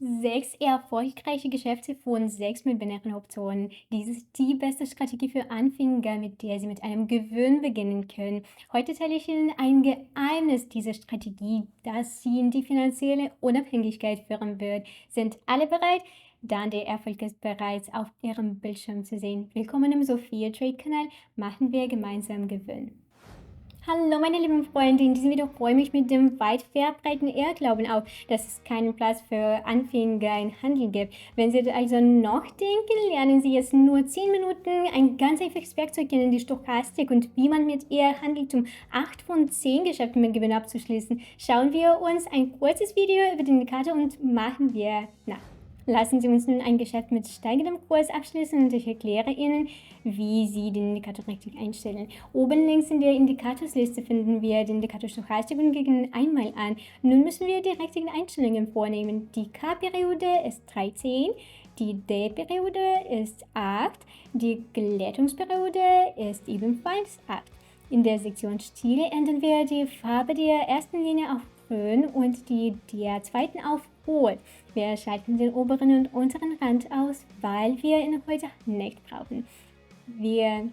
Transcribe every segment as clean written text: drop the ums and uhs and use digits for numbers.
6 erfolgreiche Geschäfte von 6 millionären Optionen. Dies ist die beste Strategie für Anfänger, mit der Sie mit einem Gewinn beginnen können. Heute teile ich Ihnen ein Geheimnis dieser Strategie, das Sie in die finanzielle Unabhängigkeit führen wird. Sind alle bereit? Dann der Erfolg ist bereits auf Ihrem Bildschirm zu sehen. Willkommen im Sophia Trade Kanal. Machen wir gemeinsam Gewinn. Hallo meine lieben Freunde, in diesem Video räume ich mit dem weit verbreiteten Irrglauben auf, dass es keinen Platz für Anfänger im Handel gibt. Wenn Sie also noch denken, lernen Sie jetzt nur 10 Minuten ein ganz einfaches Werkzeug kennen, die Stochastik und wie man mit ihr handelt, um 8 von 10 Geschäften mit Gewinn abzuschließen. Schauen wir uns ein kurzes Video über den Indikator und machen wir nach. Lassen Sie uns nun ein Geschäft mit steigendem Kurs abschließen und ich erkläre Ihnen, wie Sie den Indikator richtig einstellen. Oben links in der Indikatorsliste finden wir den Indikator Stochastik und gehen einmal an. Nun müssen wir die richtigen Einstellungen vornehmen. Die K-Periode ist 13, die D-Periode ist 8, die Glättungsperiode ist ebenfalls 8. In der Sektion Stile ändern wir die Farbe der ersten Linie auf grün und die der zweiten auf rot. Wir schalten den oberen und unteren Rand aus, weil wir ihn heute nicht brauchen. Wir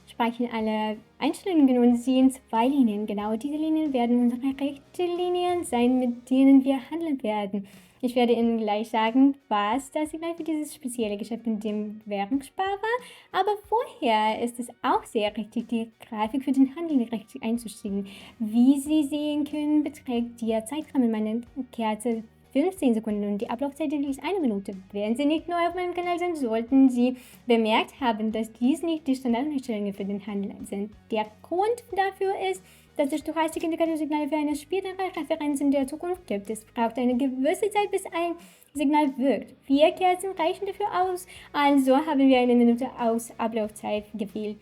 speichern alle Einstellungen und sehen 2 Linien. Genau diese Linien werden unsere rechte Linien sein, mit denen wir handeln werden. Ich werde Ihnen gleich sagen, was das Signal für dieses spezielle Geschäft mit dem Währungsspar war. Aber vorher ist es auch sehr richtig, die Grafik für den Handel richtig einzustellen. Wie Sie sehen können, beträgt der Zeitrahmen meiner Kerze 15 Sekunden und die Ablaufzeit liegt 1 Minute. Wenn Sie nicht neu auf meinem Kanal sind, sollten Sie bemerkt haben, dass dies nicht die Standardeinstellungen für den Handel sind. Der Grund dafür ist, dass die Stochastik-Indikatorsignale für eine spätere Referenz in der Zukunft gibt. Es braucht eine gewisse Zeit, bis ein Signal wirkt. 4 Kerzen reichen dafür aus, also haben wir 1 Minute aus Ablaufzeit gewählt.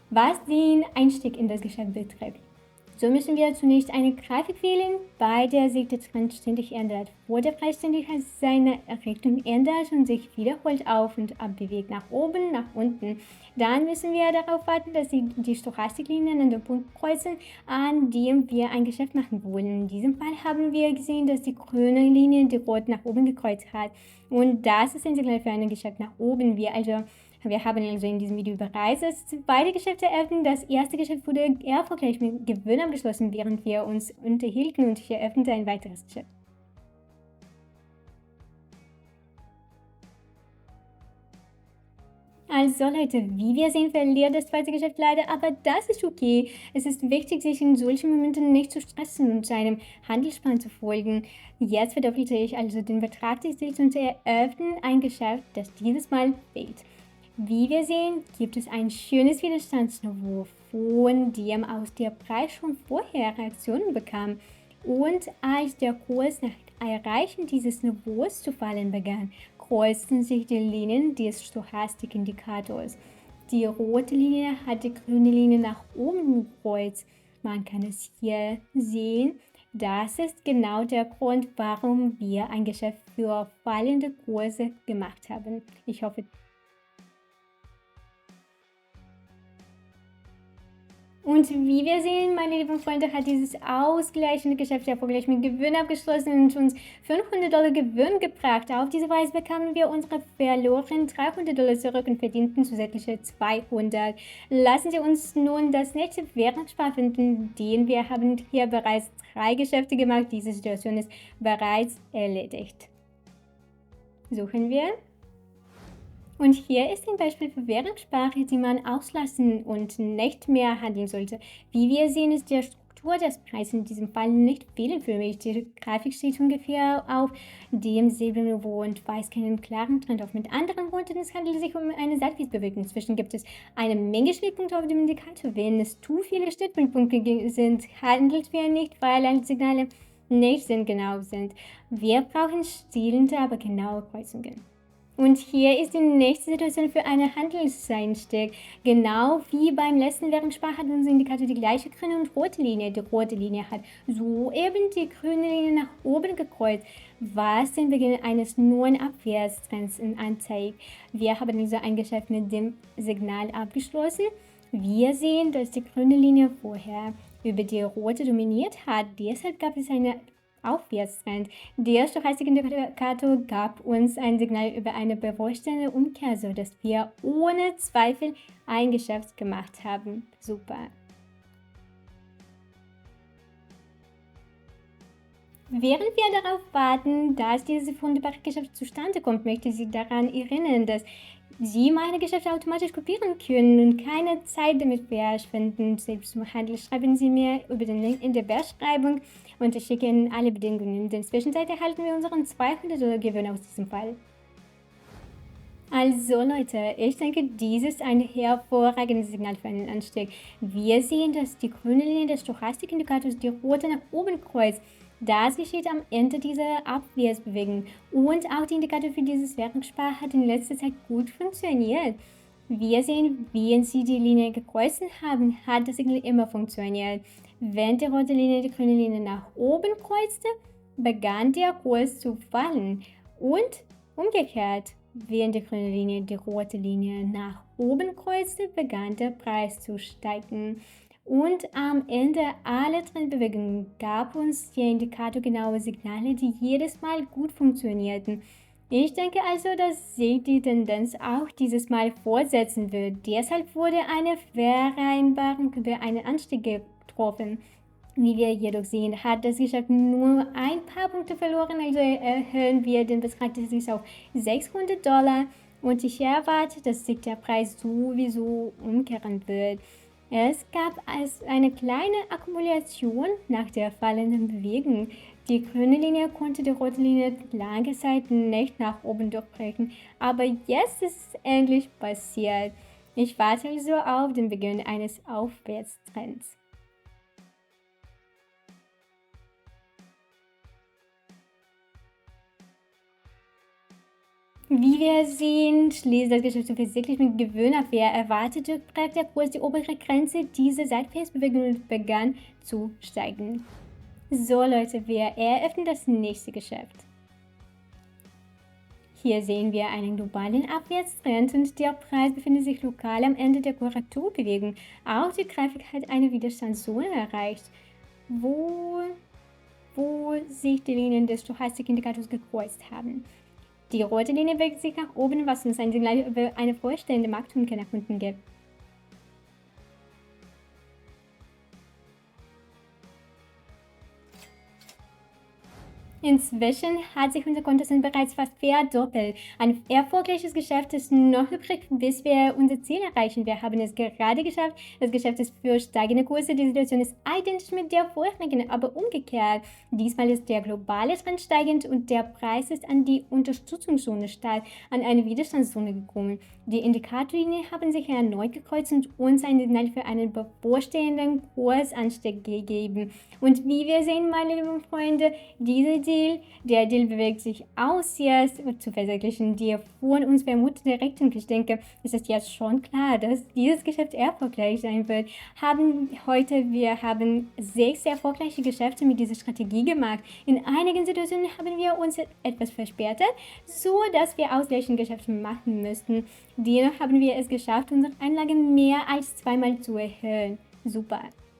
Was den Einstieg in das Geschäft betrifft. So müssen wir zunächst eine Grafik wählen, bei der sich der Trend ständig ändert, wo der Preis ständig seine Richtung ändert und sich wiederholt auf und ab bewegt, nach oben, nach unten. Dann müssen wir darauf warten, dass sich die Stochastiklinien an den Punkt kreuzen, an dem wir ein Geschäft machen wollen. In diesem Fall haben wir gesehen, dass die grüne Linie die rote nach oben gekreuzt hat. Und das ist ein Signal für ein Geschäft nach oben. Wir haben also in diesem Video bereits das zweite Geschäft eröffnet. Das erste Geschäft wurde erfolgreich mit Gewinn abgeschlossen, während wir uns unterhielten und ich eröffnete ein weiteres Geschäft. Also Leute, wie wir sehen, verliert das zweite Geschäft leider, aber das ist okay. Es ist wichtig, sich in solchen Momenten nicht zu stressen und seinem Handelsplan zu folgen. Jetzt verdoppelte ich also den Betrag des Deals und eröffne ein Geschäft, das dieses Mal fehlt. Wie wir sehen, gibt es ein schönes Widerstandsniveau, von dem aus der Preis schon vorher Reaktionen bekam. Und als der Kurs nach Erreichen dieses Niveaus zu fallen begann, kreuzten sich die Linien des Stochastikindikators. Die rote Linie hat die grüne Linie nach oben gekreuzt. Man kann es hier sehen. Das ist genau der Grund, warum wir ein Geschäft für fallende Kurse gemacht haben. Ich hoffe, und wie wir sehen, meine lieben Freunde, hat dieses ausgleichende Geschäft erfolgreich mit Gewinn abgeschlossen und uns $500 Gewinn gebracht. Auf diese Weise bekamen wir unsere verlorenen $300 zurück und verdienten zusätzliche 200. Lassen Sie uns nun das nächste Währungsspar finden, den wir haben hier bereits 3 Geschäfte gemacht. Diese Situation ist bereits erledigt. Suchen wir. Und hier ist ein Beispiel für Währungssparer, die man auslassen und nicht mehr handeln sollte. Wie wir sehen, ist die Struktur des Preises in diesem Fall nicht fehlerförmig. Die Grafik steht ungefähr auf demselben Niveau und weist keinen klaren Trend auf. Mit anderen Worten, es handelt sich um eine Seitwärtsbewegung. Inzwischen gibt es eine Menge Schnittpunkte auf dem Indikator. Wenn es zu viele Schnittpunkte sind, handelt wir nicht, weil alle Signale nicht genau sind. Wir brauchen stielende, aber genaue Kreuzungen. Und hier ist die nächste Situation für einen Handelseinstieg. Genau wie beim letzten Währungsspar hat unser Indikator die gleiche grüne und rote Linie. Die rote Linie hat soeben die grüne Linie nach oben gekreuzt, was den Beginn eines neuen Abwärtstrends anzeigt. Wir haben also ein Geschäft mit dem Signal abgeschlossen. Wir sehen, dass die grüne Linie vorher über die rote dominiert hat. Deshalb gab es eine Aufwärtstrend. Der Stochastikindikator gab uns ein Signal über eine bevorstehende Umkehr, sodass wir ohne Zweifel ein Geschäft gemacht haben. Super. Während wir darauf warten, dass dieses wunderbare Geschäft zustande kommt, möchte ich Sie daran erinnern, dass Sie meine Geschäfte automatisch kopieren können und keine Zeit damit verschwenden. Selbst im Handel schreiben Sie mir über den Link in der Beschreibung und ich schicke Ihnen alle Bedingungen. In der Zwischenzeit erhalten wir unseren 200 $ Gewinn aus diesem Fall. Also Leute, ich denke, dies ist ein hervorragendes Signal für einen Anstieg. Wir sehen, dass die grüne Linie des Stochastikindikators die rote nach oben kreuzt. Das geschieht am Ende dieser Abwärtsbewegung. Und auch der Indikator für dieses Währungspaar hat in letzter Zeit gut funktioniert. Wir sehen, wie sie die Linie gekreuzt haben, hat das Signal immer funktioniert. Wenn die rote Linie die grüne Linie nach oben kreuzte, begann der Kurs zu fallen. Und umgekehrt. Während die grüne Linie die rote Linie nach oben kreuzte, begann der Preis zu steigen. Und am Ende aller Trendbewegungen gab uns der Indikator genaue Signale, die jedes Mal gut funktionierten. Ich denke also, dass sich die Tendenz auch dieses Mal fortsetzen wird. Deshalb wurde eine Vereinbarung über einen Anstieg getroffen. Wie wir jedoch sehen, hat das Geschäft nur ein paar Punkte verloren, also erhöhen wir den Betrag des Sieges auf 600 $ und ich erwarte, dass sich der Preis sowieso umkehren wird. Es gab als eine kleine Akkumulation nach der fallenden Bewegung. Die grüne Linie konnte die rote Linie lange Zeit nicht nach oben durchbrechen, aber jetzt ist es endlich passiert. Ich warte also auf den Beginn eines Aufwärtstrends. Wie wir sehen, schließt das Geschäft offensichtlich mit Gewinnabwehr. Erwartet durchbrach der Kurs die obere Grenze dieser Seitwärtsbewegung und begann zu steigen. So Leute, wir eröffnen das nächste Geschäft. Hier sehen wir einen globalen Abwärtstrend und der Preis befindet sich lokal am Ende der Korrekturbewegung. Auch die Grafik hat eine Widerstandszone erreicht, wo sich die Linien des Stochastikindikators gekreuzt haben. Die rote Linie bewegt sich nach oben, was uns ein Signal über eine vorstellende Marktumkehr nach unten gibt. Inzwischen hat sich unser Kontostand bereits fast verdoppelt. Ein erfolgreiches Geschäft ist noch übrig, bis wir unser Ziel erreichen. Wir haben es gerade geschafft. Das Geschäft ist für steigende Kurse. Die Situation ist identisch mit der vorherigen, aber umgekehrt. Diesmal ist der globale Trend steigend und der Preis ist an die Unterstützungszone statt an eine Widerstandszone gekommen. Die Indikatorlinien haben sich erneut gekreuzt und uns ein Signal für einen bevorstehenden Kursanstieg gegeben. Und wie wir sehen, meine lieben Freunde, der Deal bewegt sich aus jetzt zu verwirklichen, die von uns vermutete Richtung. Ich denke, es ist jetzt schon klar, dass dieses Geschäft erfolgreich sein wird. Wir haben 6 erfolgreiche Geschäfte mit dieser Strategie gemacht. In einigen Situationen haben wir uns etwas verspätet, so dass wir ausgleichende Geschäfte machen müssten. Dennoch haben wir es geschafft, unsere Einlage mehr als zweimal zu erhöhen. Super.